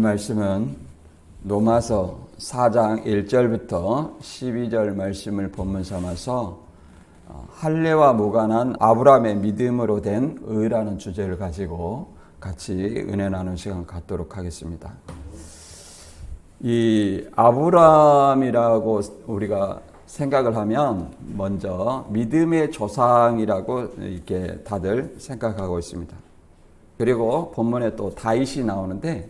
말씀은 로마서 4장 1절부터 12절 말씀을 본문 삼아서 할례와 무관한 아브라함의 믿음으로 된 의라는 주제를 가지고 같이 은혜 나누는 시간 갖도록 하겠습니다. 이 아브라함이라고 우리가 생각을 하면 먼저 믿음의 조상이라고 이렇게 다들 생각하고 있습니다. 그리고 본문에 또 다윗이 나오는데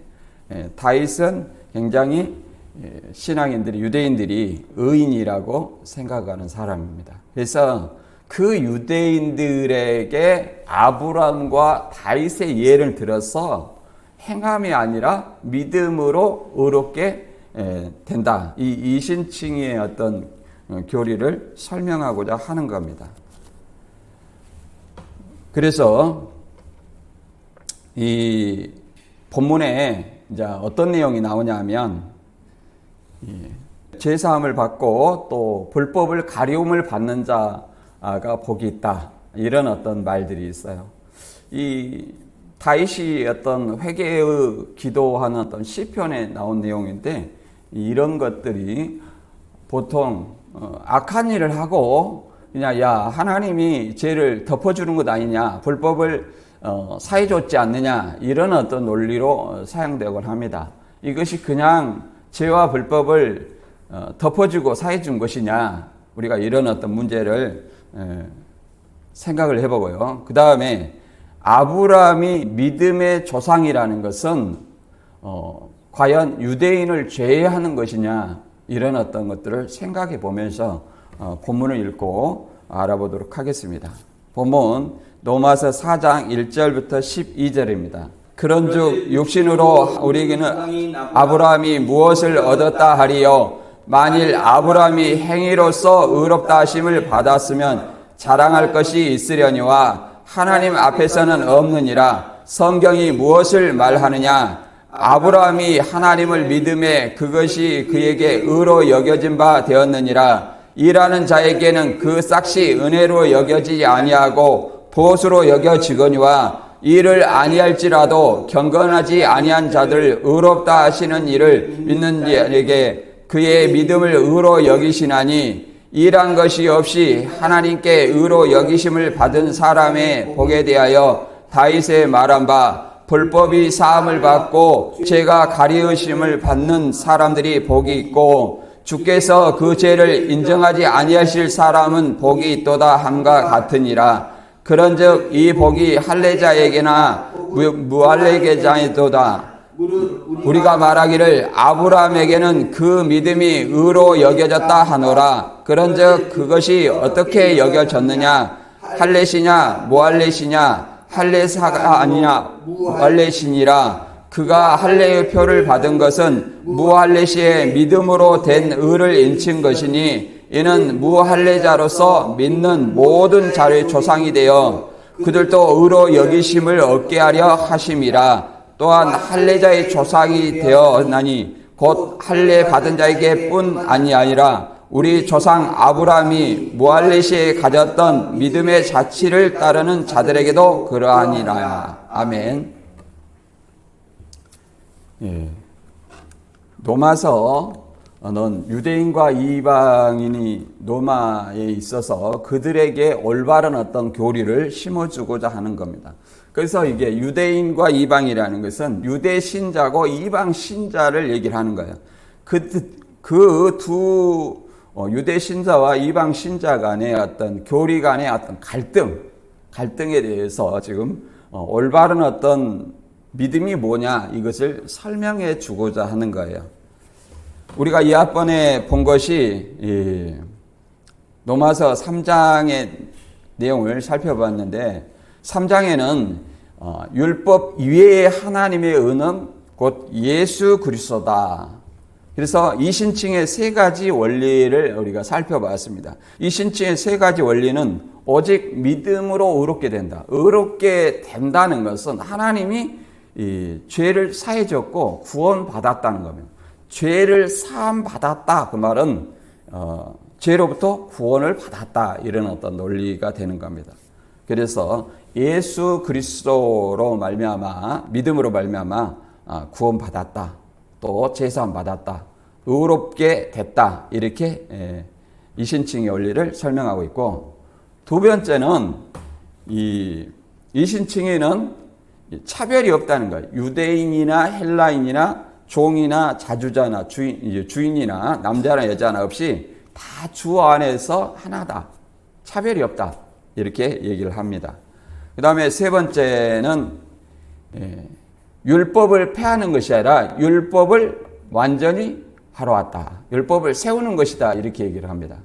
다윗은 굉장히 신앙인들이 유대인들이 의인이라고 생각하는 사람입니다. 그래서 그 유대인들에게 아브라함과 다윗의 예를 들어서 행함이 아니라 믿음으로 의롭게 된다. 이 이신칭의 어떤 교리를 설명하고자 하는 겁니다. 그래서 이 본문에 이제 어떤 내용이 나오냐 하면 죄사함을 받고 또 불법을 가리움을 받는 자가 복이 있다. 이런 어떤 말들이 있어요. 이 다윗이 어떤 회개의 기도하는 어떤 시편에 나온 내용인데 이런 것들이 보통 악한 일을 하고 그냥 야 하나님이 죄를 덮어주는 것 아니냐 불법을 사해줬지 않느냐 이런 어떤 논리로 사용되곤 합니다. 이것이 그냥 죄와 불법을 덮어주고 사해준 것이냐 우리가 이런 어떤 문제를 생각을 해보고요. 그 다음에 아브라함이 믿음의 조상이라는 것은 과연 유대인을 제외하는 것이냐 이런 어떤 것들을 생각해 보면서 본문을 읽고 알아보도록 하겠습니다. 본문 로마서 4장 1절부터 12절입니다. 그런즉 육신으로 우리에게는 아브라함이 무엇을 얻었다 하리요 만일 아브라함이 행위로서 의롭다 하심을 받았으면 자랑할 것이 있으려니와 하나님 앞에서는 없느니라. 성경이 무엇을 말하느냐 아브라함이 하나님을 믿음에 그것이 그에게 의로 여겨진 바 되었느니라. 일하는 자에게는 그 싹이 은혜로 여겨지지 아니하고 보수로 여겨지거니와 이를 아니할지라도 경건하지 아니한 자들 의롭다 하시는 이를 믿는 자에게 그의 믿음을 의로 여기시나니 일한 것이 없이 하나님께 의로 여기심을 받은 사람의 복에 대하여 다윗의 말한 바 불법이 사함을 받고 죄가 가리우심을 받는 사람들이 복이 있고 주께서 그 죄를 인정하지 아니하실 사람은 복이 있도다 함과 같으니라. 그런즉 이 복이 할례자에게나 무할례자에도다. 우리가 말하기를 아브라함에게는 그 믿음이 의로 여겨졌다 하노라. 그런즉 그것이 어떻게 여겨졌느냐 할례시냐 무할례시냐 할례사가 아니냐 무할례시니라. 그가 할례의 표를 받은 것은 무할례시의 믿음으로 된 의를 인친 것이니 이는 무할례자로서 믿는 모든 자의 조상이 되어 그들도 의로 여기심을 얻게 하려 하심이라. 또한 할례자의 조상이 되었나니 곧 할례 받은 자에게 뿐 아니라 우리 조상 아브라함이 무할례시에 가졌던 믿음의 자치를 따르는 자들에게도 그러하니라. 아멘. 로마서는 유대인과 이방인이 로마에 있어서 그들에게 올바른 어떤 교리를 심어주고자 하는 겁니다. 그래서 이게 유대인과 이방이라는 것은 유대 신자고 이방 신자를 얘기를 하는 거예요. 그 두 유대 신자와 이방 신자 간의 어떤 교리 간의 어떤 갈등에 대해서 지금 올바른 어떤 믿음이 뭐냐 이것을 설명해 주고자 하는 거예요. 우리가 이번에 본 것이 로마서 3장의 내용을 살펴봤는데 3장에는 율법 이외의 하나님의 은은 곧 예수 그리스도다. 그래서 이신칭의 세 가지 원리를 우리가 살펴봤습니다. 이신칭의 세 가지 원리는 오직 믿음으로 의롭게 된다. 의롭게 된다는 것은 하나님이 이 죄를 사해줬고 구원받았다는 겁니다. 죄를 사함 받았다 그 말은 죄로부터 구원을 받았다 이런 어떤 논리가 되는 겁니다. 그래서 예수 그리스도로 말미암아 믿음으로 말미암아 구원받았다. 또 제사함 받았다, 의롭게 됐다, 이렇게 이신칭의 원리를 설명하고 있고, 두 번째는 이 이신칭에는 차별이 없다는 거예요. 유대인이나 헬라인이나 종이나 자주자나 주인이나 남자나 여자나 없이 다 주 안에서 하나다, 차별이 없다, 이렇게 얘기를 합니다. 그 다음에 세 번째는 율법을 폐하는 것이 아니라 율법을 완전히 하러 왔다, 율법을 세우는 것이다, 이렇게 얘기를 합니다.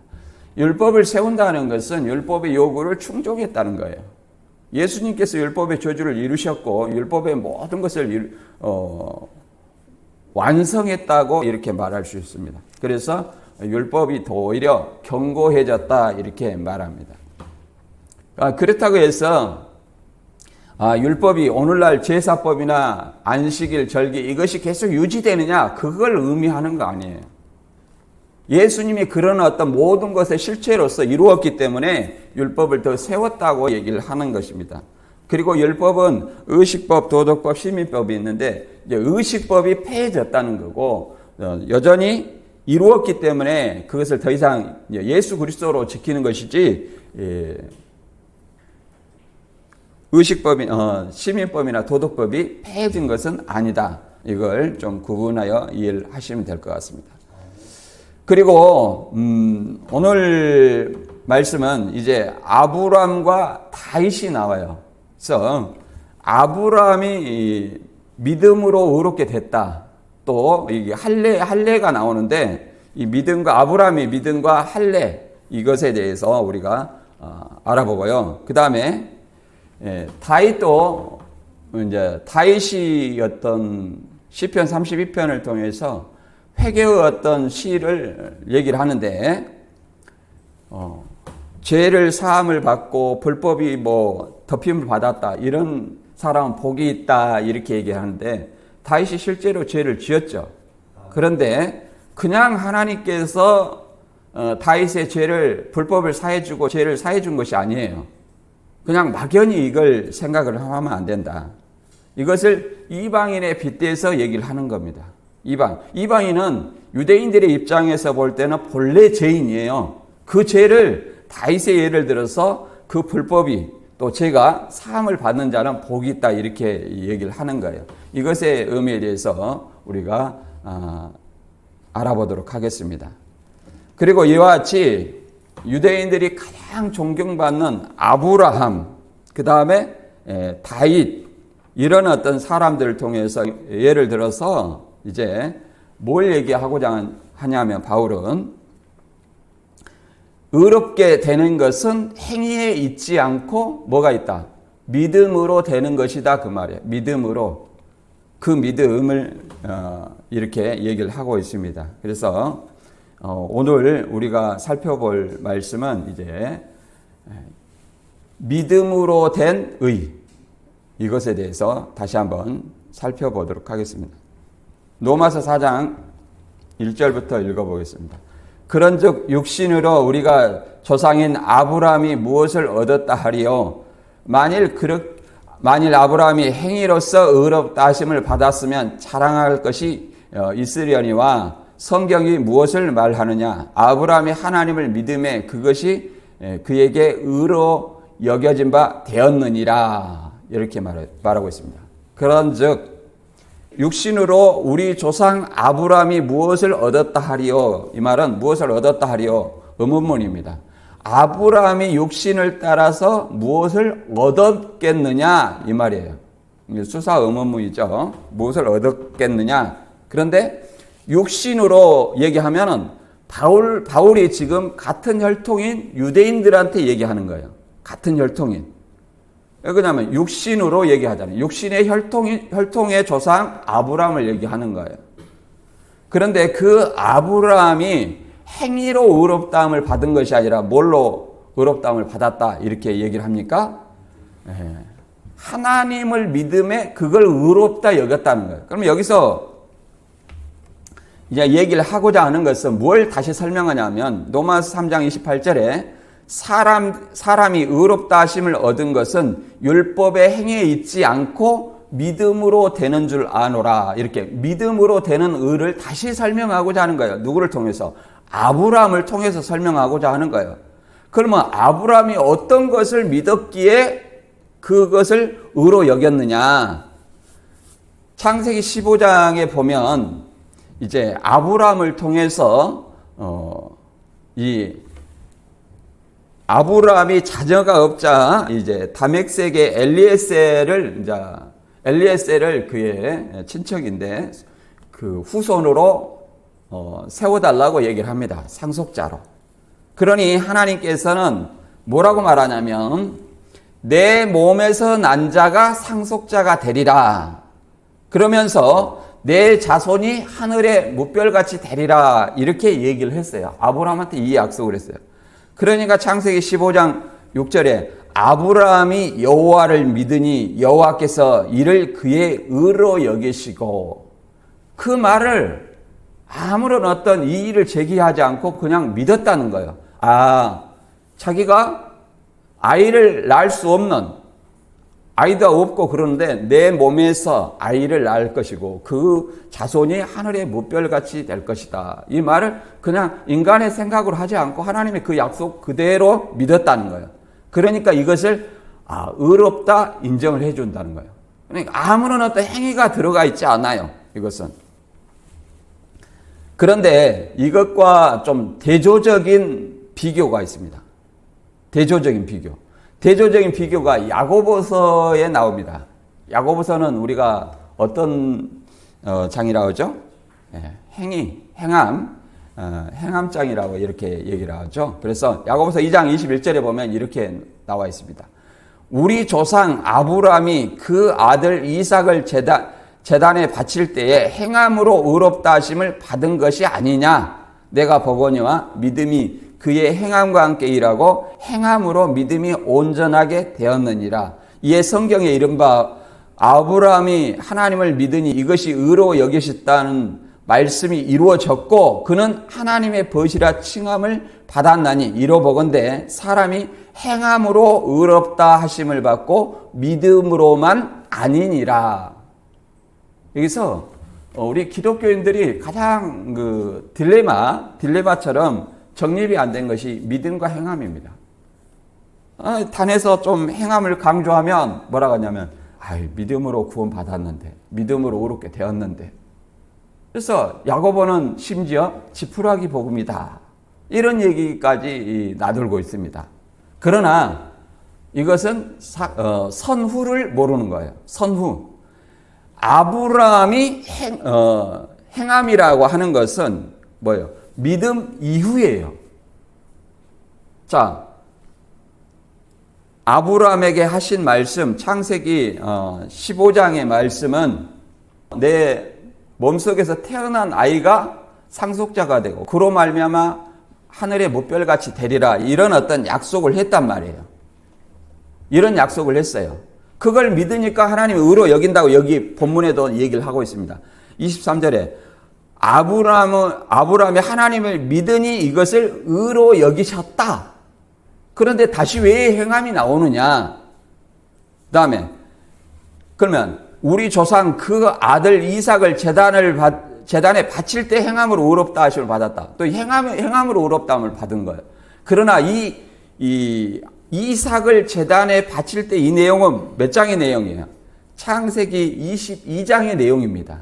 율법을 세운다는 것은 율법의 요구를 충족했다는 거예요. 예수님께서 율법의 저주를 이루셨고 율법의 모든 것을 완성했다고 이렇게 말할 수 있습니다. 그래서 율법이 더 오히려 견고해졌다, 이렇게 말합니다. 그렇다고 해서 율법이 오늘날 제사법이나 안식일, 절기 이것이 계속 유지되느냐, 그걸 의미하는 거 아니에요. 예수님이 그런 어떤 모든 것의 실체로서 이루었기 때문에 율법을 더 세웠다고 얘기를 하는 것입니다. 그리고 율법은 의식법, 도덕법, 시민법이 있는데 이제 의식법이 폐해졌다는 거고, 여전히 이루었기 때문에 그것을 더 이상 예수 그리스도로 지키는 것이지, 의식법이 시민법이나 도덕법이 폐해진 것은 아니다. 이걸 좀 구분하여 이해를 하시면 될 것 같습니다. 그리고 오늘 말씀은 이제 아브람과 다윗이 나와요. 그래서 아브람이 믿음으로 의롭게 됐다. 또 이게 할례가 나오는데, 이 믿음과 아브람의 믿음과 할례, 이것에 대해서 우리가 알아보고요. 그 다음에 다윗도 이제 다윗이 어떤 시편 32편을 통해서 회개의 어떤 시를 얘기를 하는데, 죄를 사함을 받고 불법이 덮임을 받았다, 이런 사람은 복이 있다, 이렇게 얘기하는데, 다윗이 실제로 죄를 지었죠. 그런데 그냥 하나님께서 다윗의 죄를, 불법을 사해주고 죄를 사해준 것이 아니에요. 그냥 막연히 이걸 생각을 하면 안 된다. 이것을 이방인에 빗대서 얘기를 하는 겁니다. 이방인은 유대인들의 입장에서 볼 때는 본래 죄인이에요. 그 죄를 다윗의 예를 들어서 그 불법이, 또 죄가 사함을 받는 자는 복이 있다, 이렇게 얘기를 하는 거예요. 이것의 의미에 대해서 우리가 알아보도록 하겠습니다. 그리고 이와 같이 유대인들이 가장 존경받는 아브라함, 그 다음에 다윗, 이런 어떤 사람들을 통해서 예를 들어서 이제 뭘 얘기하고자 하냐면, 바울은 의롭게 되는 것은 행위에 있지 않고 뭐가 있다? 믿음으로 되는 것이다, 그 말이에요. 믿음으로. 그 믿음을 이렇게 얘기를 하고 있습니다. 그래서 오늘 우리가 살펴볼 말씀은 이제 믿음으로 된 의, 이것에 대해서 다시 한번 살펴보도록 하겠습니다. 로마서 4장 1절부터 읽어보겠습니다. 그런즉 육신으로 우리가 조상인 아브라함이 무엇을 얻었다 하리요? 만일 아브라함이 행위로서 의롭다 하심을 받았으면 자랑할 것이 있으려니와, 성경이 무엇을 말하느냐? 아브라함이 하나님을 믿음에 그것이 그에게 의로 여겨진 바 되었느니라, 이렇게 말하고 있습니다. 그런즉 육신으로 우리 조상 아브라함이 무엇을 얻었다 하리요? 이 말은 무엇을 얻었다 하리요? 의문문입니다. 아브라함이 육신을 따라서 무엇을 얻었겠느냐, 이 말이에요. 수사 의문문이죠. 무엇을 얻었겠느냐. 그런데 육신으로 얘기하면은 바울이 지금 같은 혈통인 유대인들한테 얘기하는 거예요. 같은 혈통인. 왜 그러냐면 육신으로 얘기하잖아요. 육신의 혈통의 조상 아브라함을 얘기하는 거예요. 그런데 그 아브라함이 행위로 의롭다함을 받은 것이 아니라 뭘로 의롭다함을 받았다, 이렇게 얘기를 합니까? 하나님을 믿음에 그걸 의롭다 여겼다는 거예요. 그러면 여기서 이제 얘기를 하고자 하는 것은 뭘 다시 설명하냐면, 로마서 3장 28절에 사람이 의롭다 하심을 얻은 것은 율법의 행위에 있지 않고 믿음으로 되는 줄 아노라. 이렇게 믿음으로 되는 의를 다시 설명하고자 하는 거예요. 누구를 통해서? 아브라함을 통해서 설명하고자 하는 거예요. 그러면 아브라함이 어떤 것을 믿었기에 그것을 의로 여겼느냐? 창세기 15장에 보면 이제 아브라함을 통해서 이 아브라함이 자녀가 없자 이제 다메섹의 엘리에셀을 그의 친척인데 그 후손으로 세워달라고 얘기를 합니다. 상속자로. 그러니 하나님께서는 뭐라고 말하냐면 내 몸에서 난 자가 상속자가 되리라. 그러면서 내 자손이 하늘의 무별같이 되리라. 이렇게 얘기를 했어요. 아브라함한테 이 약속을 했어요. 그러니까 창세기 15장 6절에 아브라함이 여호와를 믿으니 여호와께서 이를 그의 의로 여기시고, 그 말을 아무런 어떤 이의를 제기하지 않고 그냥 믿었다는 거예요. 자기가 아이를 낳을 수 없는, 아이도 없고 그러는데 내 몸에서 아이를 낳을 것이고 그 자손이 하늘의 무별같이 될 것이다. 이 말을 그냥 인간의 생각으로 하지 않고 하나님의 그 약속 그대로 믿었다는 거예요. 그러니까 이것을 의롭다 인정을 해준다는 거예요. 그러니까 아무런 어떤 행위가 들어가 있지 않아요. 이것은. 그런데 이것과 좀 대조적인 비교가 있습니다. 대조적인 비교가 야고보서에 나옵니다. 야고보서는 우리가 어떤 장이라고 하죠? 행함장이라고 이렇게 얘기를 하죠. 그래서 야고보서 2장 21절에 보면 이렇게 나와 있습니다. 우리 조상 아브라함이 그 아들 이삭을 제단에 바칠 때에 행함으로 의롭다 하심을 받은 것이 아니냐? 내가 보거니와 믿음이 그의 행함과 함께 일하고 행함으로 믿음이 온전하게 되었느니라. 이에 성경에 이른바 아브라함이 하나님을 믿으니 이것이 의로 여기셨다는 말씀이 이루어졌고 그는 하나님의 벗이라 칭함을 받았나니 이로보건대 사람이 행함으로 의롭다 하심을 받고 믿음으로만 아니니라. 여기서 우리 기독교인들이 가장 그 딜레마처럼 정립이 안 된 것이 믿음과 행함입니다. 단에서 좀 행함을 강조하면 뭐라고 하냐면 믿음으로 구원받았는데, 믿음으로 의롭게 되었는데. 그래서 야고보는 심지어 지푸라기 복음이다. 이런 얘기까지 나돌고 있습니다. 그러나 이것은 선후를 모르는 거예요. 선후. 아브라함이 행함이라고 하는 것은 뭐예요? 믿음 이후예요. 자, 아브라함에게 하신 말씀, 창세기 15장의 말씀은 내 몸속에서 태어난 아이가 상속자가 되고 그로 말미암아 하늘의 무별같이 되리라, 이런 어떤 약속을 했단 말이에요. 이런 약속을 했어요. 그걸 믿으니까 하나님이 의로 여긴다고 여기 본문에도 얘기를 하고 있습니다. 23절에 아브라함이 하나님을 믿으니 이것을 의로 여기셨다. 그런데 다시 왜 행함이 나오느냐? 그 다음에 그러면 우리 조상 그 아들 이삭을 제단에 바칠 때 행함으로 의롭다 하심을 받았다. 또 행함으로 의롭다함을 받은 거예요. 그러나 이 이삭을 제단에 바칠 때 이 내용은 몇 장의 내용이에요? 창세기 22장의 내용입니다.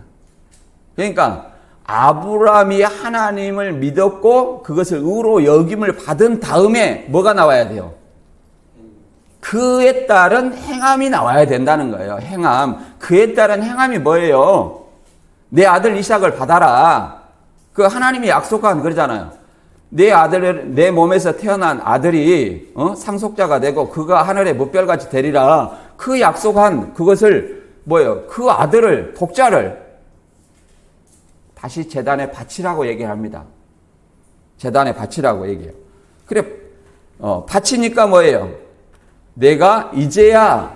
그러니까 아브라함이 하나님을 믿었고 그것을 의로 여김을 받은 다음에 뭐가 나와야 돼요? 그에 따른 행함이 나와야 된다는 거예요. 행함. 그에 따른 행함이 뭐예요? 내 아들 이삭을 받아라. 그 하나님이 약속한 그러잖아요. 내 몸에서 태어난 아들이 상속자가 되고 그가 하늘의 무별같이 되리라. 그 약속한 그것을 뭐예요? 그 아들을, 독자를 다시 제단에 바치라고 얘기합니다. 제단에 바치라고 얘기해요. 그래, 바치니까 뭐예요? 내가 이제야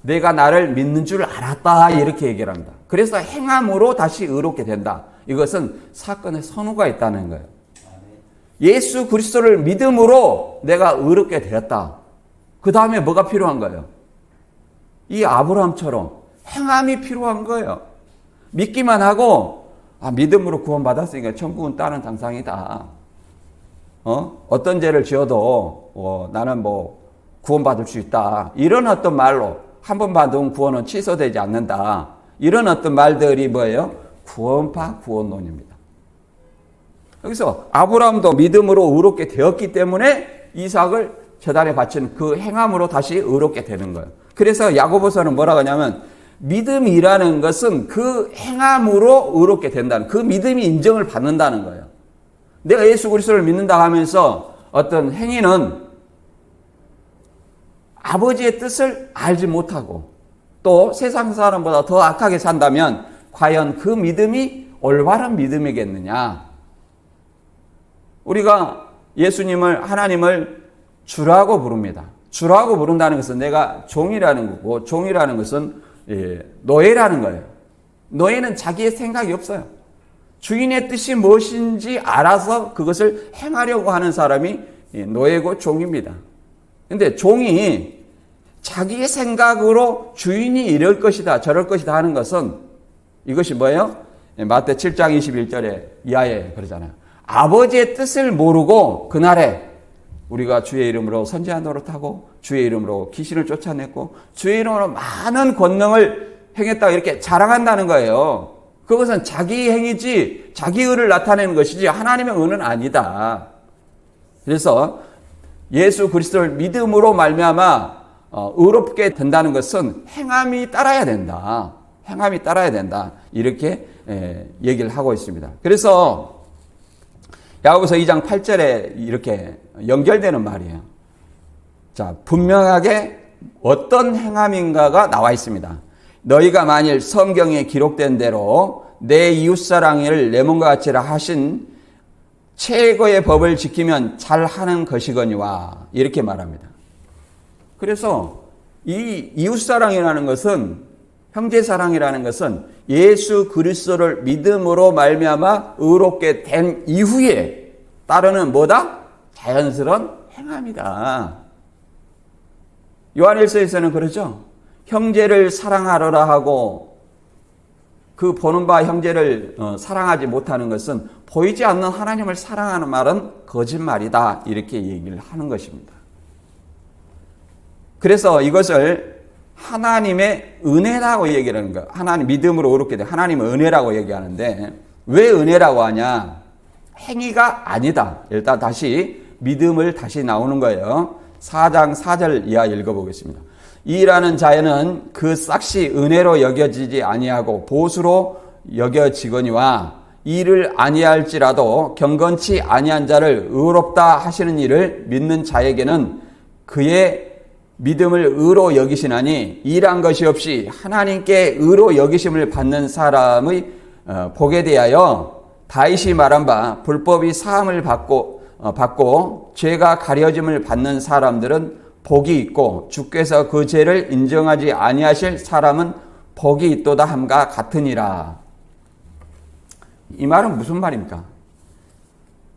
내가 나를 믿는 줄 알았다. 이렇게 얘기를 합니다. 그래서 행함으로 다시 의롭게 된다. 이것은 사건의 선후가 있다는 거예요. 예수 그리스도를 믿음으로 내가 의롭게 되었다. 그 다음에 뭐가 필요한 거예요? 이 아브라함처럼 행함이 필요한 거예요. 믿기만 하고 믿음으로 구원받았으니까 천국은 다른 당상이다. 어떤 죄를 지어도 나는 구원받을 수 있다. 이런 어떤 말로 한 번 받은 구원은 취소되지 않는다. 이런 어떤 말들이 뭐예요? 구원파 구원론입니다. 여기서 아브라함도 믿음으로 의롭게 되었기 때문에 이삭을 제단에 바친 그 행함으로 다시 의롭게 되는 거예요. 그래서 야고보서는 뭐라고 하냐면 믿음이라는 것은 그 행함으로 의롭게 된다는, 그 믿음이 인정을 받는다는 거예요. 내가 예수 그리스도를 믿는다 하면서 어떤 행위는 아버지의 뜻을 알지 못하고 또 세상 사람보다 더 악하게 산다면 과연 그 믿음이 올바른 믿음이겠느냐. 우리가 예수님을, 하나님을 주라고 부릅니다. 주라고 부른다는 것은 내가 종이라는 거고, 종이라는 것은 노예라는 거예요. 노예는 자기의 생각이 없어요. 주인의 뜻이 무엇인지 알아서 그것을 행하려고 하는 사람이 노예고 종입니다. 근데 종이 자기의 생각으로 주인이 이럴 것이다 저럴 것이다 하는 것은 이것이 뭐예요? 마태 7장 21절에 이하에 그러잖아요. 아버지의 뜻을 모르고 그날에 우리가 주의 이름으로 선지자 노릇하고 주의 이름으로 귀신을 쫓아냈고 주의 이름으로 많은 권능을 행했다 이렇게 자랑한다는 거예요. 그것은 자기 행위지 자기 의를 나타내는 것이지 하나님의 의는 아니다. 그래서 예수 그리스도를 믿음으로 말미암아 의롭게 된다는 것은 행함이 따라야 된다. 행함이 따라야 된다. 이렇게 얘기를 하고 있습니다. 그래서 야고보서 2장 8절에 이렇게 연결되는 말이에요. 자, 분명하게 어떤 행함인가가 나와 있습니다. 너희가 만일 성경에 기록된 대로 내 이웃사랑을 내 몸과 같이라 하신 최고의 법을 지키면 잘하는 것이거니와 이렇게 말합니다. 그래서 이 이웃사랑이라는 것은, 형제사랑이라는 것은 예수 그리스도를 믿음으로 말미암아 의롭게 된 이후에 따르는 뭐다? 자연스러운 행함이다. 요한일서에서는 그러죠. 형제를 사랑하라 하고 그 보는 바 형제를 사랑하지 못하는 것은 보이지 않는 하나님을 사랑하는 말은 거짓말이다. 이렇게 얘기를 하는 것입니다. 그래서 이것을 하나님의 은혜라고 얘기를 하는 거예요. 하나님 믿음으로 의롭게 돼 하나님의 은혜라고 얘기하는데 왜 은혜라고 하냐? 행위가 아니다. 일단 다시 믿음을 다시 나오는 거예요. 4장 4절 이하 읽어보겠습니다. 이라는 자에는 그 싹시 은혜로 여겨지지 아니하고 보수로 여겨지거니와 이를 아니할지라도 경건치 아니한 자를 의롭다 하시는 이를 믿는 자에게는 그의 믿음을 의로 여기시나니 일한 것이 없이 하나님께 의로 여기심을 받는 사람의 복에 대하여 다윗이 말한 바 불법이 사함을 받고 죄가 가려짐을 받는 사람들은 복이 있고 주께서 그 죄를 인정하지 아니하실 사람은 복이 있도다 함과 같으니라. 이 말은 무슨 말입니까?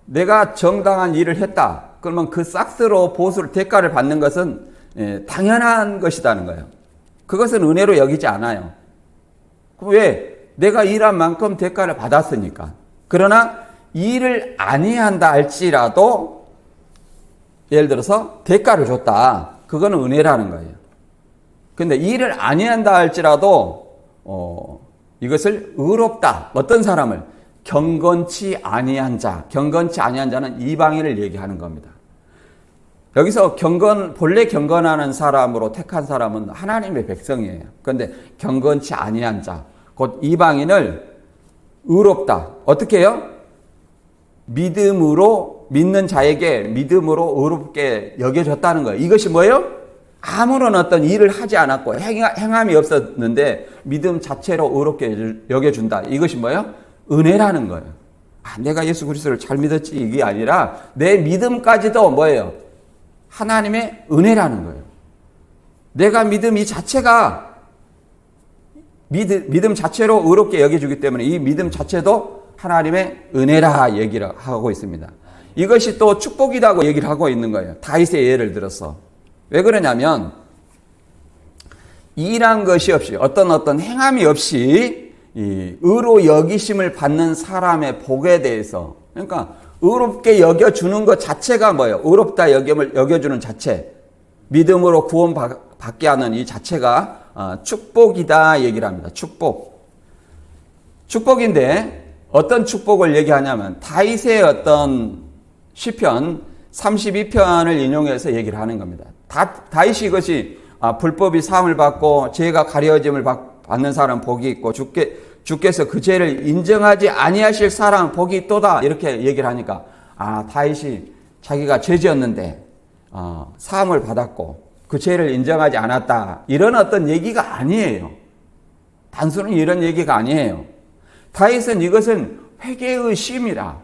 내가 정당한 일을 했다. 그러면 그 싹스로 보수를 대가를 받는 것은 당연한 것이라는 거예요. 그것은 은혜로 여기지 않아요. 그럼 왜? 내가 일한 만큼 대가를 받았으니까. 그러나 일을 아니한다 할지라도 예를 들어서 대가를 줬다. 그거는 은혜라는 거예요. 근데 일을 아니한다 할지라도 이것을 의롭다. 어떤 사람을? 경건치 아니한 자. 경건치 아니한 자는 이방인을 얘기하는 겁니다. 여기서 본래 경건하는 사람으로 택한 사람은 하나님의 백성이에요. 그런데 경건치 아니한 자, 곧 이방인을 의롭다. 어떻게 해요? 믿는 자에게 믿음으로 의롭게 여겨졌다는 거예요. 이것이 뭐예요? 아무런 어떤 일을 하지 않았고 행함이 없었는데 믿음 자체로 의롭게 여겨준다. 이것이 뭐예요? 은혜라는 거예요. 내가 예수 그리스도를 잘 믿었지 이게 아니라 내 믿음까지도 뭐예요? 하나님의 은혜라는 거예요. 내가 믿음 이 자체가 믿음 자체로 의롭게 여겨주기 때문에 이 믿음 자체도 하나님의 은혜라 얘기를 하고 있습니다. 이것이 또 축복이라고 얘기를 하고 있는 거예요. 다윗의 예를 들어서. 왜 그러냐면 일한 것이 없이 어떤 행함이 없이 이 의로 여기심을 받는 사람의 복에 대해서, 그러니까 의롭게 여겨주는 것 자체가 뭐예요? 의롭다 여겨주는 자체, 믿음으로 구원받게 하는 이 자체가 축복이다 얘기를 합니다. 축복인데 어떤 축복을 얘기하냐면 다윗의 어떤 시편 32편을 인용해서 얘기를 하는 겁니다. 다윗이 이것이 불법이 사함을 받고 죄가 가려짐을 받는 사람 복이 있고 주께서 그 죄를 인정하지 아니하실 사람 복이 있도다 이렇게 얘기를 하니까 다윗이 자기가 죄지었는데 사함을 받았고 그 죄를 인정하지 않았다 이런 어떤 얘기가 아니에요. 단순히 이런 얘기가 아니에요. 다윗은 이것은 회개의 시입니다.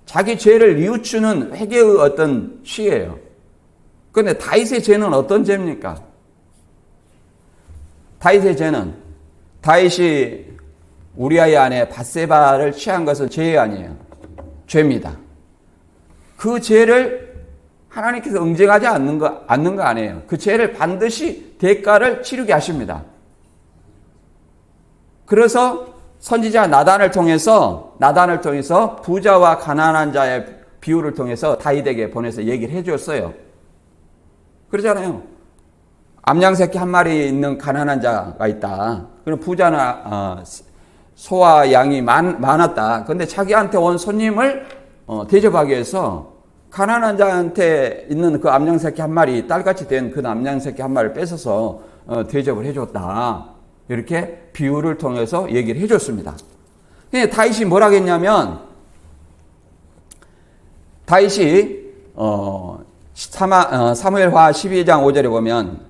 자기 죄를 뉘우치는 회개의 어떤 시예요. 그런데 다윗의 죄는 어떤 죄입니까? 다윗의 죄는 다윗이 우리아의 아내 밧세바를 취한 것은 죄 아니에요. 죄입니다. 그 죄를 하나님께서 응징하지 않는 거 아니에요. 그 죄를 반드시 대가를 치르게 하십니다. 그래서 선지자 나단을 통해서 부자와 가난한 자의 비유를 통해서 다윗에게 보내서 얘기를 해줬어요. 그러잖아요. 암양새끼 한 마리 있는 가난한 자가 있다. 그럼 부자는 소와 양이 많았다. 그런데 자기한테 온 손님을 대접하기 위해서 가난한 자한테 있는 그 암양새끼 한 마리, 딸같이 된 그 암양새끼 한 마리를 뺏어서 대접을 해줬다. 이렇게 비유를 통해서 얘기를 해줬습니다. 근데 다윗이 뭐라 했냐면, 다윗이 사무엘하 12장 5절에 보면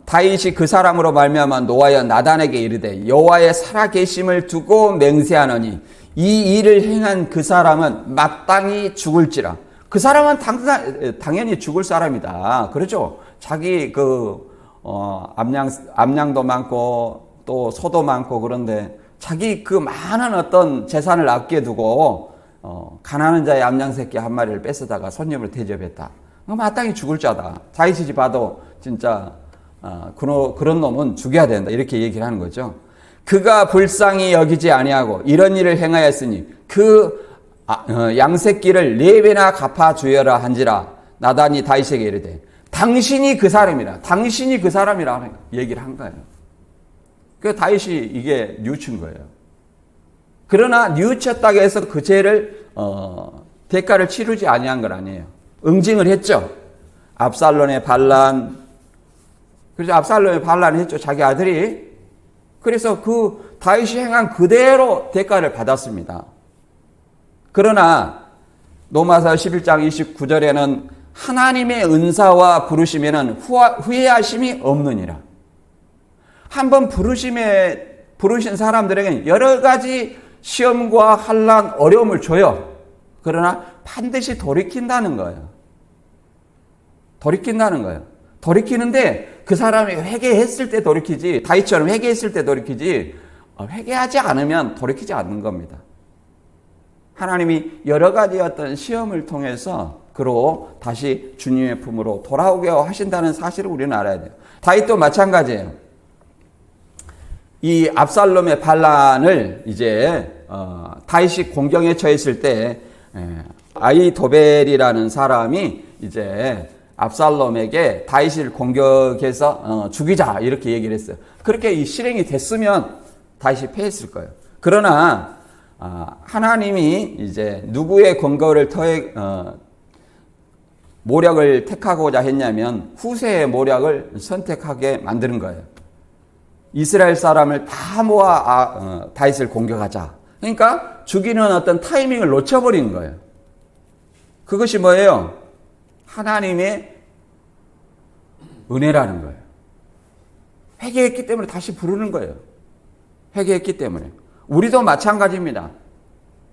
다윗이 그 사람으로 말미암아 노하여 나단에게 이르되 여호와의 살아계심을 두고 맹세하노니 이 일을 행한 그 사람은 마땅히 죽을지라. 그 사람은 당연히 죽을 사람이다. 그렇죠? 자기 암양도 많고 또 소도 많고 그런데 자기 그 많은 어떤 재산을 아껴두고 가난한 자의 암양새끼 한 마리를 뺏어다가 손님을 대접했다. 마땅히 죽을 자다. 다윗이 봐도 진짜 그런 놈은 죽여야 된다. 이렇게 얘기를 하는 거죠. 그가 불쌍히 여기지 아니하고 이런 일을 행하였으니 그 양새끼를 4배나 갚아주여라 한지라. 나단이 다윗에게 이르되 당신이 그 사람이라. 당신이 그 사람이라 얘기를 한 거예요. 그 다윗이 이게 뉘우친 거예요. 그러나 뉘우쳤다고 해서 그 죄를 대가를 치르지 아니한 건 아니에요. 응징을 했죠. 압살롬의 반란. 그래서 압살롬의 반란을 했죠. 자기 아들이. 그래서 그 다윗이 행한 그대로 대가를 받았습니다. 그러나 로마서 11장 29절에는 하나님의 은사와 부르심에는 후회하심이 없느니라. 한번 부르신 사람들에게는 여러 가지 시험과 환난, 어려움을 줘요. 그러나 반드시 돌이킨다는 거예요. 돌이키는데 그 사람이 회개했을 때 돌이키지, 다윗처럼 회개했을 때 돌이키지, 회개하지 않으면 돌이키지 않는 겁니다. 하나님이 여러 가지 어떤 시험을 통해서 그로 다시 주님의 품으로 돌아오게 하신다는 사실을 우리는 알아야 돼요. 다윗도 마찬가지예요. 이 압살롬의 반란을 이제 다윗이 공경에 처했을 때 아히도벨이라는 사람이 이제 압살롬에게 다윗을 공격해서 죽이자 이렇게 얘기를 했어요. 그렇게 이 실행이 됐으면 다윗이 패했을 거예요. 그러나 하나님이 이제 누구의 권고를 모략을 택하고자 했냐면 후세의 모략을 선택하게 만드는 거예요. 이스라엘 사람을 다 모아 다윗을 공격하자. 그러니까 죽이는 어떤 타이밍을 놓쳐버린 거예요. 그것이 뭐예요? 하나님의 은혜라는 거예요. 회개했기 때문에 다시 부르는 거예요. 회개했기 때문에. 우리도 마찬가지입니다.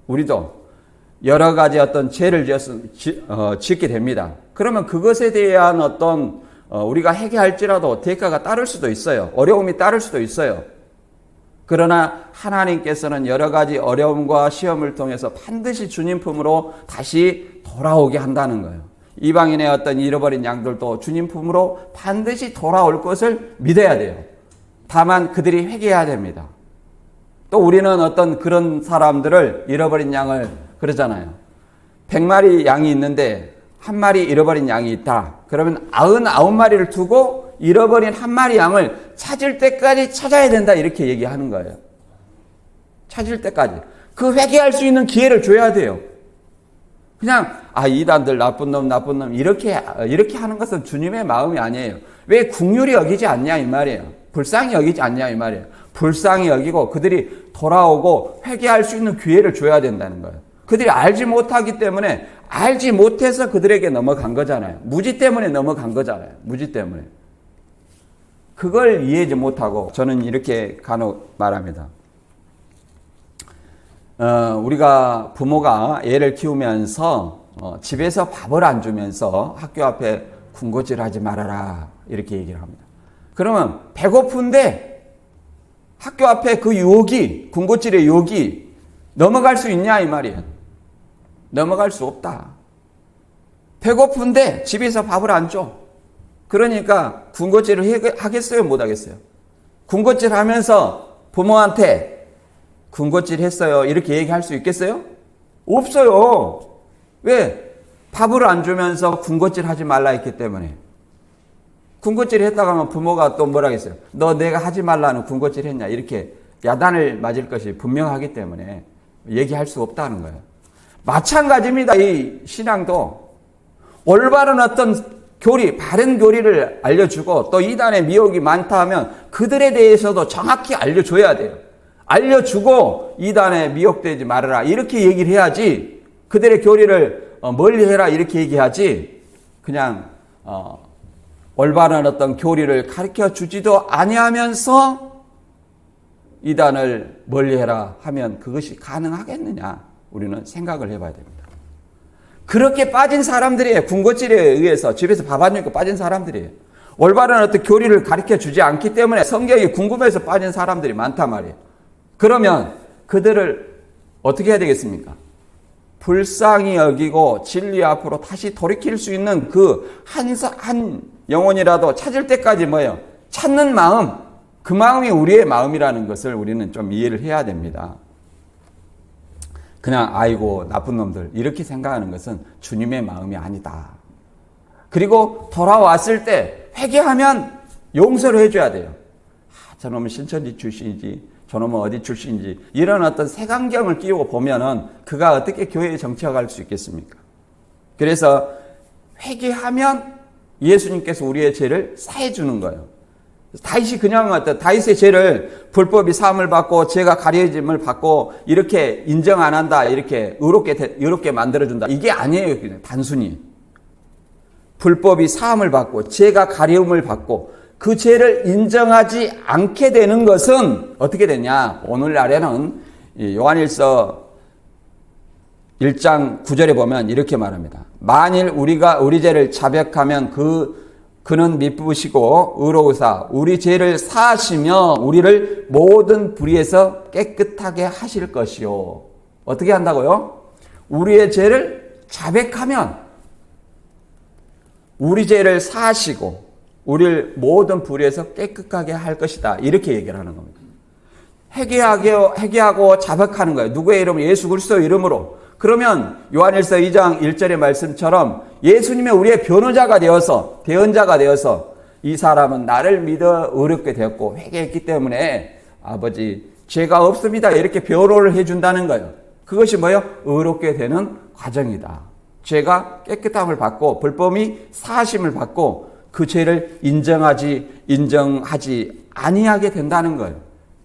우리도 여러 가지 어떤 죄를 짓게 됩니다. 그러면 그것에 대한 어떤 우리가 회개할지라도 대가가 따를 수도 있어요. 어려움이 따를 수도 있어요. 그러나 하나님께서는 여러 가지 어려움과 시험을 통해서 반드시 주님 품으로 다시 돌아오게 한다는 거예요. 이방인의 어떤 잃어버린 양들도 주님 품으로 반드시 돌아올 것을 믿어야 돼요. 다만 그들이 회개해야 됩니다. 또 우리는 어떤 그런 사람들을 잃어버린 양을 그러잖아요. 100마리 양이 있는데 한 마리 잃어버린 양이 있다. 그러면 99마리를 두고 잃어버린 한 마리 양을 찾을 때까지 찾아야 된다. 이렇게 얘기하는 거예요. 찾을 때까지. 그 회개할 수 있는 기회를 줘야 돼요. 그냥 이단들 나쁜 놈 이렇게 하는 것은 주님의 마음이 아니에요. 왜 긍휼히 여기지 않냐 이 말이에요. 불쌍히 여기지 않냐 이 말이에요. 불쌍히 여기고 그들이 돌아오고 회개할 수 있는 기회를 줘야 된다는 거예요. 그들이 알지 못하기 때문에 알지 못해서 그들에게 넘어간 거잖아요. 무지 때문에 넘어간 거잖아요. 무지 때문에. 그걸 이해하지 못하고 저는 이렇게 간혹 말합니다. 우리가 부모가 애를 키우면서 집에서 밥을 안 주면서 학교 앞에 군것질하지 말아라 이렇게 얘기를 합니다. 그러면 배고픈데 학교 앞에 그 유혹이 군것질의 유혹이 넘어갈 수 있냐 이 말이에요. 넘어갈 수 없다. 배고픈데 집에서 밥을 안 줘. 그러니까 군것질을 하겠어요 못 하겠어요? 군것질 하면서 부모한테 군것질 했어요 이렇게 얘기할 수 있겠어요? 없어요. 왜? 밥을 안 주면서 군것질 하지 말라 했기 때문에. 군것질 했다가 하면 부모가 또 뭐라 했어요? 너 내가 하지 말라는 군것질 했냐 이렇게 야단을 맞을 것이 분명하기 때문에 얘기할 수 없다는 거예요. 마찬가지입니다. 이 신앙도 올바른 어떤 교리, 바른 교리를 알려주고 또 이단의 미혹이 많다 하면 그들에 대해서도 정확히 알려줘야 돼요. 알려주고 이단에 미혹되지 말아라 이렇게 얘기를 해야지, 그들의 교리를 멀리해라 이렇게 얘기하지, 그냥 올바른 어떤 교리를 가르쳐 주지도 아니하면서 이단을 멀리해라 하면 그것이 가능하겠느냐 우리는 생각을 해봐야 됩니다. 그렇게 빠진 사람들이에요. 군것질에 의해서 집에서 밥 안 주니까 빠진 사람들이에요. 올바른 어떤 교리를 가르쳐 주지 않기 때문에 성경이 궁금해서 빠진 사람들이 많단 말이에요. 그러면 그들을 어떻게 해야 되겠습니까? 불쌍히 여기고 진리 앞으로 다시 돌이킬 수 있는 그 한 영혼이라도 찾을 때까지 뭐예요? 찾는 마음, 그 마음이 우리의 마음이라는 것을 우리는 좀 이해를 해야 됩니다. 그냥 아이고 나쁜 놈들 이렇게 생각하는 것은 주님의 마음이 아니다. 그리고 돌아왔을 때 회개하면 용서를 해줘야 돼요. 저놈은 신천지 출신이지, 저놈은 어디 출신인지 이런 어떤 색안경을 끼우고 보면은 그가 어떻게 교회에 정치해갈 수 있겠습니까? 그래서 회개하면 예수님께서 우리의 죄를 사해 주는 거예요. 다윗이 그냥 다윗의 죄를 불법이 사함을 받고 죄가 가려짐을 받고 이렇게 인정 안 한다, 이렇게 의롭게 만들어준다, 이게 아니에요. 그냥 단순히 불법이 사함을 받고 죄가 가려움을 받고 그 죄를 인정하지 않게 되는 것은 어떻게 되냐? 오늘날에는 요한일서 1장 9절에 보면 이렇게 말합니다. 만일 우리가 우리 죄를 자백하면 그는 미쁘시고 의로우사 우리 죄를 사하시며 우리를 모든 불의에서 깨끗하게 하실 것이요. 어떻게 한다고요? 우리의 죄를 자백하면 우리 죄를 사하시고 우리를 모든 불의에서 깨끗하게 할 것이다. 이렇게 얘기를 하는 겁니다. 회개하고 자백하는 거예요. 누구의 이름? 예수 그리스도의 이름으로. 그러면 요한일서 2장 1절의 말씀처럼 예수님의 우리의 변호자가 되어서, 대언자가 되어서 이 사람은 나를 믿어 의롭게 되었고 회개했기 때문에 아버지 죄가 없습니다 이렇게 변호를 해준다는 거예요. 그것이 뭐예요? 의롭게 되는 과정이다. 죄가 깨끗함을 받고 불법이 사하심을 받고 그 죄를 인정하지 아니하게 된다는 거예요.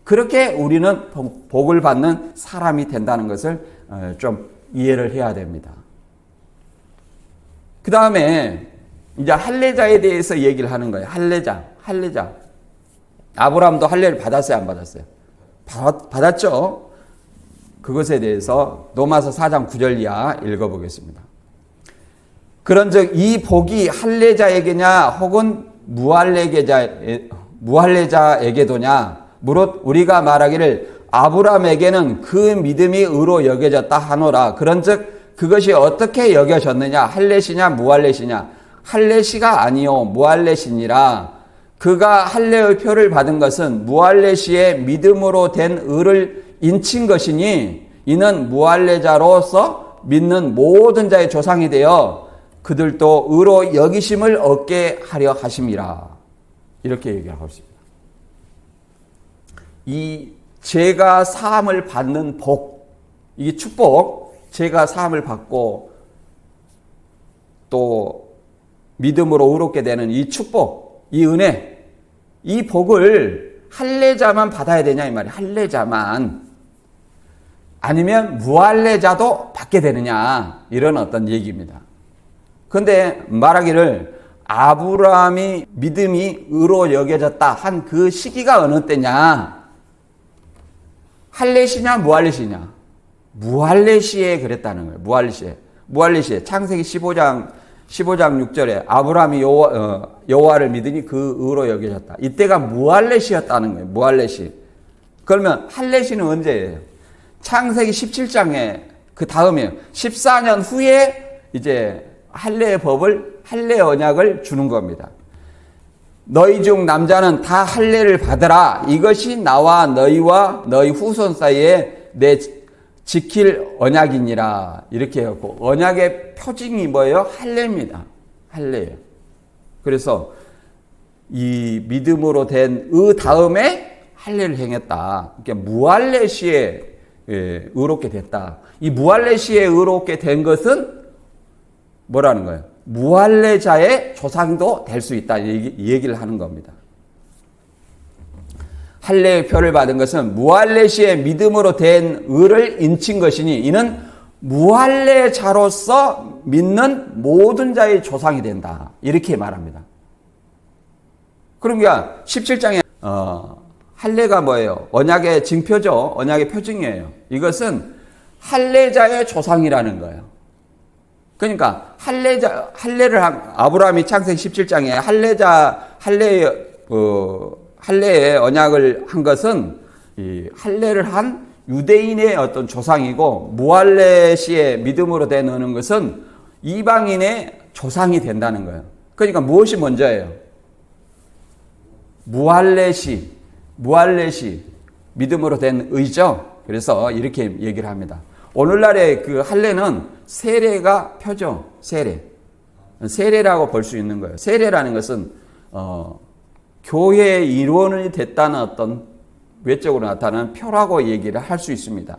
그렇게 우리는 복을 받는 사람이 된다는 것을 좀 이해를 해야 됩니다. 그 다음에 이제 할례자에 대해서 얘기를 하는 거예요. 할례자. 아브라함도 할례를 받았어요, 안 받았어요? 받았죠. 그것에 대해서 로마서 4장 9절 이하 읽어보겠습니다. 그런즉 이 복이 할례자에게냐 혹은 무할례자에게도냐 무릇 우리가 말하기를 아브라함에게는 그 믿음이 의로 여겨졌다 하노라. 그런즉 그것이 어떻게 여겨졌느냐? 할례시냐 무할례시냐? 할례시가 아니요 무할례시니라. 그가 할례의 표를 받은 것은 무할례시의 믿음으로 된 의를 인친 것이니 이는 무할례자로서 믿는 모든 자의 조상이 되어 그들도 의로 여기심을 얻게 하려 하심이라. 이렇게 얘기하고 있습니다. 이 죄가 사함을 받는 복, 이게 축복, 죄가 사함을 받고 또 믿음으로 의롭게 되는 이 축복, 이 은혜, 이 복을 할례자만 받아야 되냐 이 말이에요. 할례자만. 아니면 무할례자도 받게 되느냐 이런 어떤 얘기입니다. 그런데 말하기를 아브라함이 믿음이 의로 여겨졌다 한 그 시기가 어느 때냐? 할례시냐 무할례시냐? 무할례시에 그랬다는 거예요. 무할례시에 창세기 15장 6절에 아브라함이 여호와를 믿으니 그 의로 여겨졌다. 이때가 무할례시였다는 거예요. 무할례시. 그러면 할례시는 언제예요? 창세기 17장에 그 다음에 14년 후에 이제 할례의 법을 할례 언약을 주는 겁니다. 너희 중 남자는 다 할례를 받으라. 이것이 나와 너희와 너희 후손 사이에 내 지킬 언약이니라. 이렇게 해갖고 언약의 표징이 뭐예요? 할례입니다. 할례예요. 그래서 이 믿음으로 된 의 다음에 할례를 행했다. 그러니까 무할례시에 의롭게 됐다. 이 무할례시에 의롭게 된 것은 뭐라는 거예요? 무할례자의 조상도 될 수 있다. 이 얘기를 하는 겁니다. 할례의 표를 받은 것은 무할례시에 믿음으로 된 의를 인친 것이니 이는 무할례자로서 믿는 모든 자의 조상이 된다. 이렇게 말합니다. 그러니까 17장에 할례가 뭐예요? 언약의 징표죠. 언약의 표징이에요. 이것은 할례자의 조상이라는 거예요. 그러니까 할례를 한 아브라함이 창세기 17장에 할례의 언약을 한 것은 이 할례를 한 유대인의 어떤 조상이고 무할례시의 믿음으로 되는 것은 이방인의 조상이 된다는 거예요. 그러니까 무엇이 먼저예요? 무할례시 믿음으로 된 의죠. 그래서 이렇게 얘기를 합니다. 오늘날의 그 할례는 세례가 표죠. 세례라고 볼 수 있는 거예요. 세례라는 것은 교회의 일원이 됐다는 어떤 외적으로 나타나는 표라고 얘기를 할 수 있습니다.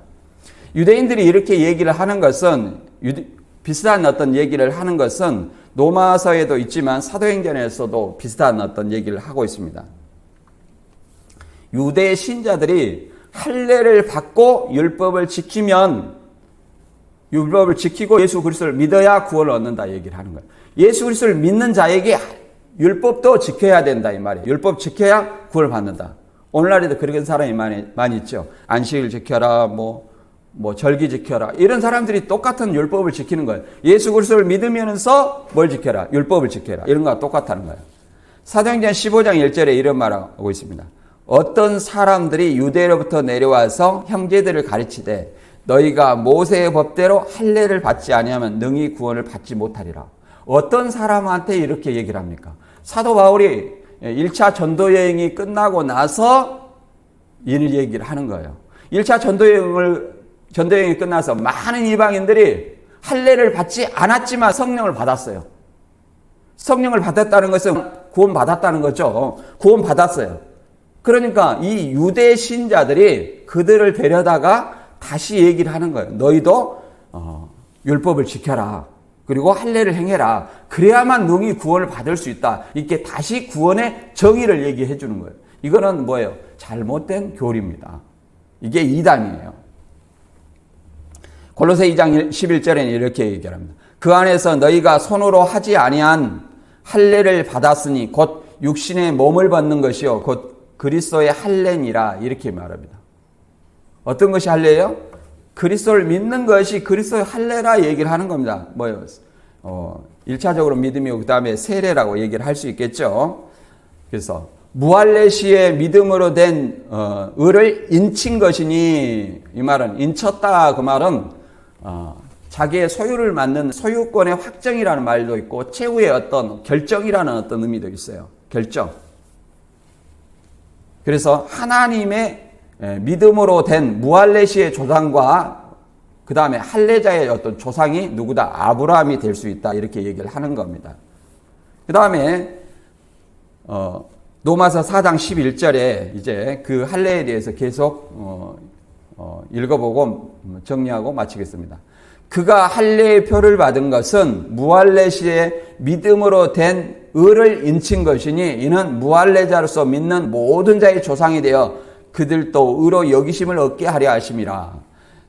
유대인들이 이렇게 얘기를 하는 것은 비슷한 어떤 얘기를 하는 것은 로마서에도 있지만 사도행전에서도 비슷한 어떤 얘기를 하고 있습니다. 유대 신자들이 할례를 받고 율법을 지키고 예수 그리스도를 믿어야 구원을 얻는다 얘기를 하는 거예요. 예수 그리스도를 믿는 자에게 율법도 지켜야 된다 이 말이에요. 율법 지켜야 구원을 받는다. 오늘날에도 그런 사람이 많이 있죠. 안식일 지켜라, 뭐 절기 지켜라. 이런 사람들이 똑같은 율법을 지키는 거예요. 예수 그리스도를 믿으면서 뭘 지켜라? 율법을 지켜라. 이런 거와 똑같다는 거예요. 사도행전 15장 1절에 이런 말하고 있습니다. 어떤 사람들이 유대로부터 내려와서 형제들을 가르치되 너희가 모세의 법대로 할례를 받지 아니하면 능히 구원을 받지 못하리라. 어떤 사람한테 이렇게 얘기를 합니까? 사도 바울이 1차 전도 여행이 끝나고 나서 이 얘기를 하는 거예요. 1차 전도 여행이 끝나서 많은 이방인들이 할례를 받지 않았지만 성령을 받았어요. 성령을 받았다는 것은 구원 받았다는 거죠. 구원 받았어요. 그러니까 이 유대 신자들이 그들을 데려다가 다시 얘기를 하는 거예요. 너희도 율법을 지켜라. 그리고 할례를 행해라. 그래야만 능히 구원을 받을 수 있다. 이렇게 다시 구원의 정의를 얘기해 주는 거예요. 이거는 뭐예요? 잘못된 교리입니다. 이게 이단이에요. 골로새 2장 11절에는 이렇게 얘기합니다. 그 안에서 너희가 손으로 하지 아니한 할례를 받았으니 곧 육신의 몸을 받는 것이요 곧 그리스도의 할례니라 이렇게 말합니다. 어떤 것이 할례예요? 그리스도를 믿는 것이 그리스도의 할례라 얘기를 하는 겁니다. 뭐요? 1차적으로 믿음이고 그 다음에 세례라고 얘기를 할 수 있겠죠. 그래서 무할례시의 믿음으로 된 의를 인친 것이니 이 말은 인쳤다 그 말은 자기의 소유를 맡는 소유권의 확정이라는 말도 있고 최후의 어떤 결정이라는 어떤 의미도 있어요. 결정. 그래서 하나님의 믿음으로 된 무할레시의 조상과 그 다음에 할례자의 어떤 조상이 누구다? 아브라함이 될 수 있다. 이렇게 얘기를 하는 겁니다. 그 다음에 로마서 4장 11절에 이제 그 할례에 대해서 계속 읽어보고 정리하고 마치겠습니다. 그가 할례의 표를 받은 것은 무할레시의 믿음으로 된 의를 인친 것이니 이는 무할레자로서 믿는 모든 자의 조상이 되어 그들도 의로 여기심을 얻게 하려 하심이라.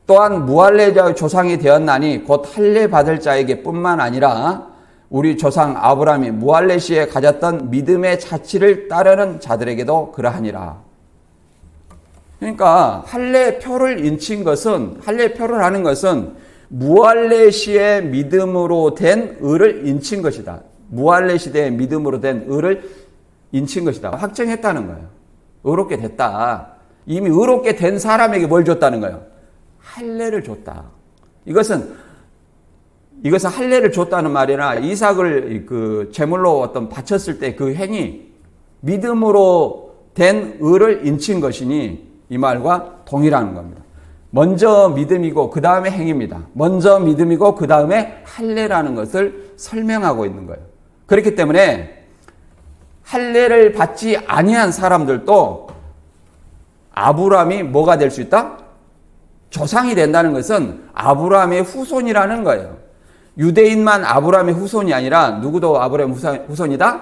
또한 무할레자의 조상이 되었나니 곧 할례 받을 자에게 뿐만 아니라 우리 조상 아브라함이 무할레시에 가졌던 믿음의 자치를 따르는 자들에게도 그러하니라. 그러니까 할례표를 인친 것은, 할례표를 하는 것은 무할레시의 믿음으로 된 의를 인친 것이다. 무할레시대의 믿음으로 된 의를 인친 것이다. 확정했다는 거예요. 의롭게 됐다. 이미 의롭게 된 사람에게 뭘 줬다는 거예요? 할례를 줬다. 이것은 할례를 줬다는 말이나 이삭을 그 제물로 어떤 바쳤을 때 그 행위, 믿음으로 된 의를 인친 것이니 이 말과 동일한 겁니다. 먼저 믿음이고 그 다음에 행위입니다. 먼저 믿음이고 그 다음에 할례라는 것을 설명하고 있는 거예요. 그렇기 때문에 할례를 받지 아니한 사람들도 아브라함이 뭐가 될 수 있다? 조상이 된다는 것은 아브라함의 후손이라는 거예요. 유대인만 아브라함의 후손이 아니라 누구도 아브라함의 후손이다?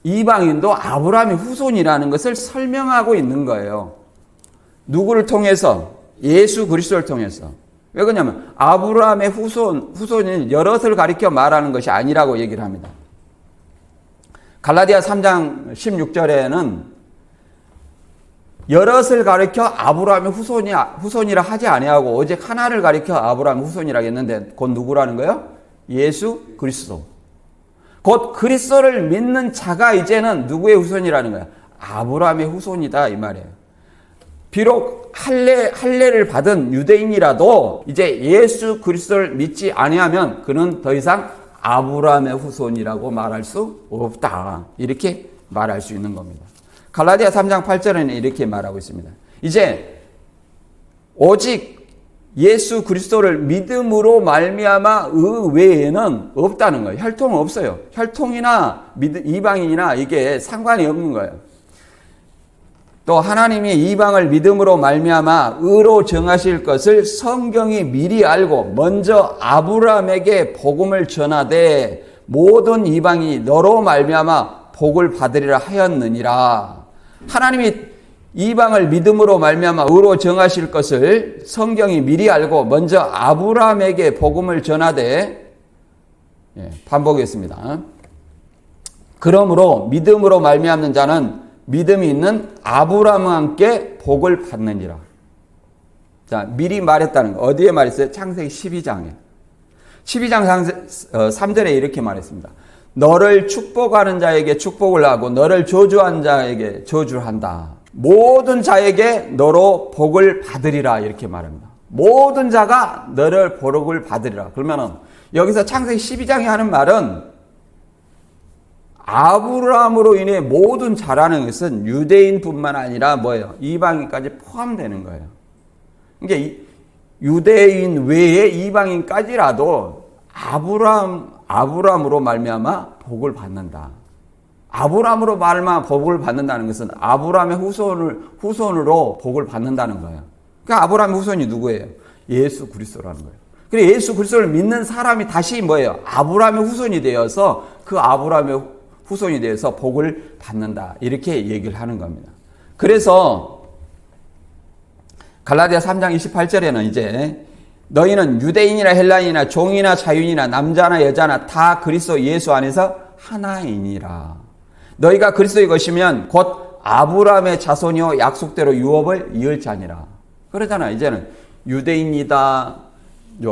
이방인도 아브라함의 후손이라는 것을 설명하고 있는 거예요. 누구를 통해서? 예수 그리스도를 통해서. 왜 그러냐면 아브라함의 후손은 여럿을 가리켜 말하는 것이 아니라고 얘기를 합니다. 갈라디아 3장 16절에는 여럿을 가리켜 아브라함의 후손이라 하지 아니하고 오직 하나를 가리켜 아브라함의 후손이라고 했는데 곧 누구라는 거예요? 예수 그리스도. 곧 그리스도를 믿는 자가 이제는 누구의 후손이라는 거예요? 아브라함의 후손이다 이 말이에요. 비록 할례를 받은 유대인이라도 이제 예수 그리스도를 믿지 아니하면 그는 더 이상 아브라함의 후손이라고 말할 수 없다. 이렇게 말할 수 있는 겁니다. 갈라디아 3장 8절에는 이렇게 말하고 있습니다. 이제 오직 예수 그리스도를 믿음으로 말미암아 의 외에는 없다는 거예요. 혈통은 없어요. 혈통이나 이방인이나 이게 상관이 없는 거예요. 또 하나님이 이방을 믿음으로 말미암아 의로 정하실 것을 성경이 미리 알고 먼저 아브라함에게 복음을 전하되 모든 이방이 너로 말미암아 복을 받으리라 하였느니라. 하나님이 이방을 믿음으로 말미암아 의로 정하실 것을 성경이 미리 알고 먼저 아브라함에게 복음을 전하되, 반복했습니다. 그러므로 믿음으로 말미암는 자는 믿음이 있는 아브라함과 함께 복을 받느니라. 자, 미리 말했다는 거. 어디에 말했어요? 창세기 12장에. 12장 3절에 이렇게 말했습니다. 너를 축복하는 자에게 축복을 하고 너를 저주한 자에게 저주를 한다. 모든 자에게 너로 복을 받으리라 이렇게 말합니다. 모든 자가 너를 복을 받으리라. 그러면은 여기서 창세기 12장에 하는 말은 아브라함으로 인해 모든 자라는 것은 유대인뿐만 아니라 뭐예요? 이방인까지 포함되는 거예요. 그러니까 유대인 외에 이방인까지라도 아브라함으로 말미암아 복을 받는다. 아브라함으로 말미암아 복을 받는다는 것은 아브라함의 후손으로 복을 받는다는 거예요. 그러니까 아브라함의 후손이 누구예요? 예수 그리스도라는 거예요. 그래서 예수 그리스도를 믿는 사람이 다시 뭐예요? 아브라함의 후손이 되어서 그 아브라함의 후손이 되어서 복을 받는다. 이렇게 얘기를 하는 겁니다. 그래서 갈라디아 3장 28절에는 이제 너희는 유대인이나 헬라인이나 종이나 자유인이나 남자나 여자나 다 그리스도 예수 안에서 하나이니라. 너희가 그리스도의 것이면 곧 아브라함의 자손이요 약속대로 유업을 이을 자니라. 그러잖아. 이제는 유대인이다,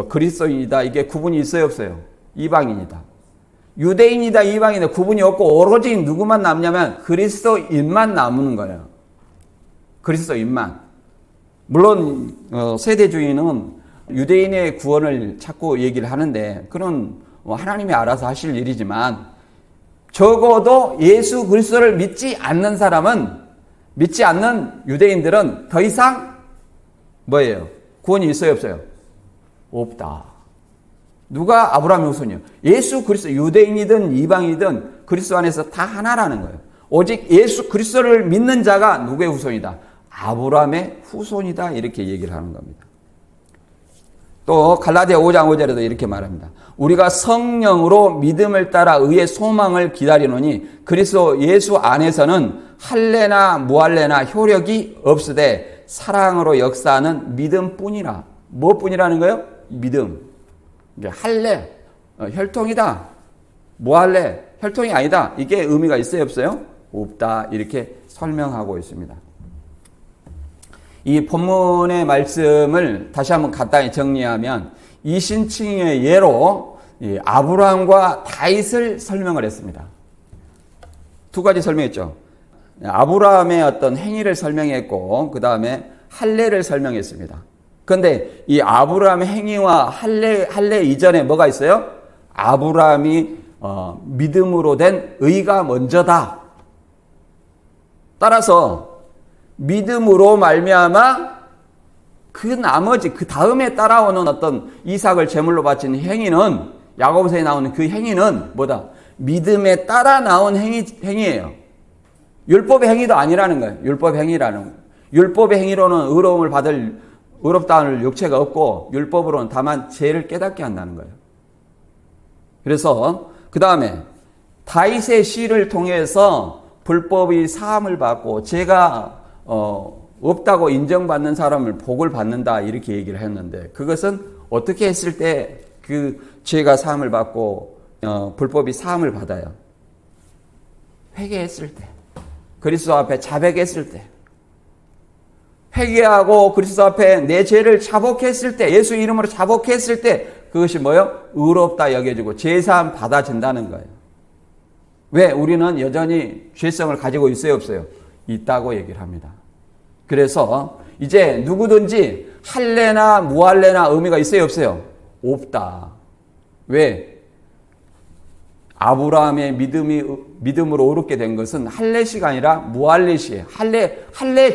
그리스도인이다 이게 구분이 있어요 없어요? 이방인이다. 유대인이다 이방인이다 구분이 없고 오로지 누구만 남냐면 그리스도인만 남는 거예요. 그리스도인만. 물론 세대주의는 유대인의 구원을 자꾸 얘기를 하는데 그건 하나님이 알아서 하실 일이지만 적어도 예수 그리스도를 믿지 않는 사람은, 믿지 않는 유대인들은 더 이상 뭐예요? 구원이 있어요, 없어요? 없다. 누가 아브라함의 후손이요? 예수 그리스도, 유대인이든 이방이든 그리스도 안에서 다 하나라는 거예요. 오직 예수 그리스도를 믿는 자가 누구의 후손이다? 아브라함의 후손이다. 이렇게 얘기를 하는 겁니다. 또 갈라디아 5장 5절에도 이렇게 말합니다. 우리가 성령으로 믿음을 따라 의의 소망을 기다리노니 그리스도 예수 안에서는 할례나 무할례나 효력이 없으되 사랑으로 역사하는 믿음뿐이라. 무엇뿐이라는 거예요? 믿음. 할례, 혈통이다. 무할례, 혈통이 아니다. 이게 의미가 있어요, 없어요? 없다. 이렇게 설명하고 있습니다. 이 본문의 말씀을 다시 한번 간단히 정리하면 이신칭의 예로 아브라함과 다윗을 설명을 했습니다. 두 가지 설명했죠. 아브라함의 어떤 행위를 설명했고 그 다음에 할례를 설명했습니다. 그런데 이 아브라함의 행위와 할례 이전에 뭐가 있어요? 아브라함이 믿음으로 된 의가 먼저다. 따라서 믿음으로 말미암아 그 나머지 그 다음에 따라오는 어떤 이삭을 제물로 바치는 행위는, 야고보서에 나오는 그 행위는 뭐다? 믿음에 따라 나온 행위예요. 율법의 행위도 아니라는 거예요. 율법 행위라는 거예요. 율법의 행위로는 의로움을 받을, 의롭다 할 육체가 없고 율법으로는 다만 죄를 깨닫게 한다는 거예요. 그래서 그 다음에 다윗의 시를 통해서 불법이 사함을 받고 죄가 없다고 인정받는 사람을 복을 받는다 이렇게 얘기를 했는데 그것은 어떻게 했을 때 그 죄가 사함을 받고 불법이 사함을 받아요? 회개했을 때, 그리스도 앞에 자백했을 때, 회개하고 그리스도 앞에 내 죄를 자복했을 때, 예수 이름으로 자복했을 때 그것이 뭐예요? 의롭다 여겨지고 죄사함 받아진다는 거예요. 왜? 우리는 여전히 죄성을 가지고 있어요, 없어요? 있다고 얘기를 합니다. 그래서 이제 누구든지 할례나 무할례나 의미가 있어요, 없어요? 없다. 왜? 아브라함의 믿음으로 의롭게 된 것은 할례시가 아니라 무할례시예요. 할례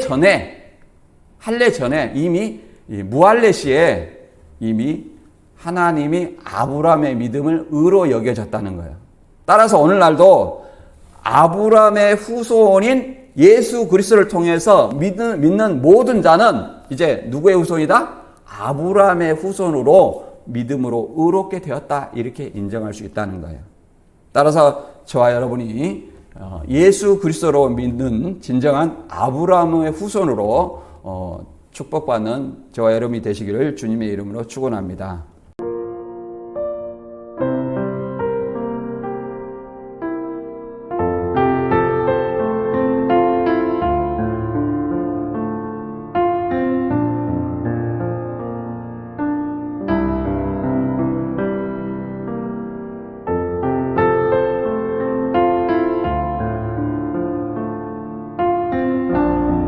전에 이미 무할례시에 이미 하나님이 아브라함의 믿음을 의로 여겨졌다는 거예요. 따라서 오늘날도 아브라함의 후손인 예수 그리스도를 통해서 믿는 모든 자는 이제 누구의 후손이다? 아브라함의 후손으로 믿음으로 의롭게 되었다. 이렇게 인정할 수 있다는 거예요. 따라서 저와 여러분이 예수 그리스도로 믿는 진정한 아브라함의 후손으로 축복받는 저와 여러분이 되시기를 주님의 이름으로 축원합니다.